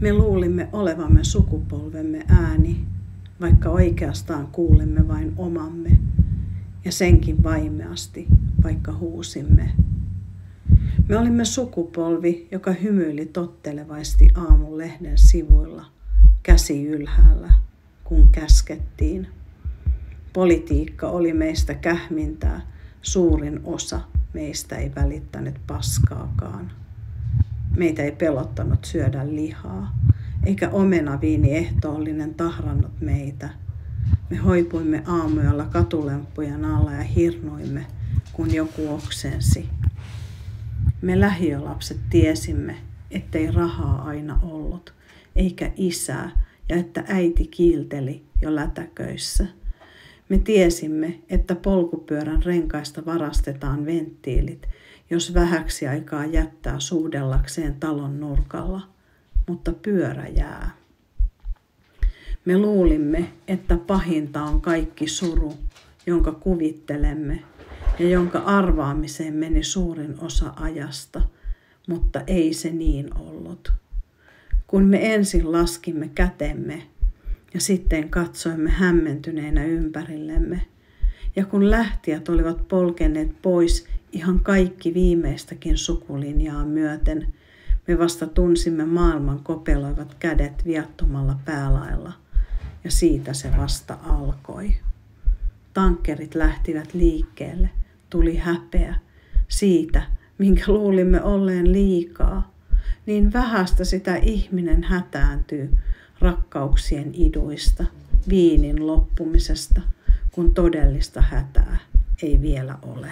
Me luulimme olevamme sukupolvemme ääni, vaikka oikeastaan kuulemme vain omamme, ja senkin vaimeasti, vaikka huusimme. Me olimme sukupolvi, joka hymyili tottelevaisesti aamun lehden sivuilla, käsi ylhäällä, kun käskettiin. Politiikka oli meistä kähmintää, suurin osa meistä ei välittänyt paskaakaan. Meitä ei pelottanut syödä lihaa, eikä omenaviini ehtoollinen tahrannut meitä. Me hoipuimme aamuyöllä katulemppujen alla ja hirnuimme, kun joku oksensi. Me lähiölapset tiesimme, ettei rahaa aina ollut, eikä isää, ja että äiti kiilteli jo lätäköissä. Me tiesimme, että polkupyörän renkaista varastetaan venttiilit, jos vähäksi aikaa jättää suudellakseen talon nurkalla, mutta pyörä jää. Me luulimme, että pahinta on kaikki suru, jonka kuvittelemme ja jonka arvaamiseen meni suurin osa ajasta, mutta ei se niin ollut. Kun me ensin laskimme kätemme ja sitten katsoimme hämmentyneinä ympärillemme, ja kun lähtijät olivat polkeneet pois ihan kaikki viimeistäkin sukulinjaa myöten, me vasta tunsimme maailman kopeloivat kädet viattomalla päälailla, ja siitä se vasta alkoi. Tankkerit lähtivät liikkeelle, tuli häpeä siitä, minkä luulimme olleen liikaa. Niin vähästä sitä ihminen hätääntyy rakkauksien iduista, viinin loppumisesta, kun todellista hätää ei vielä ole.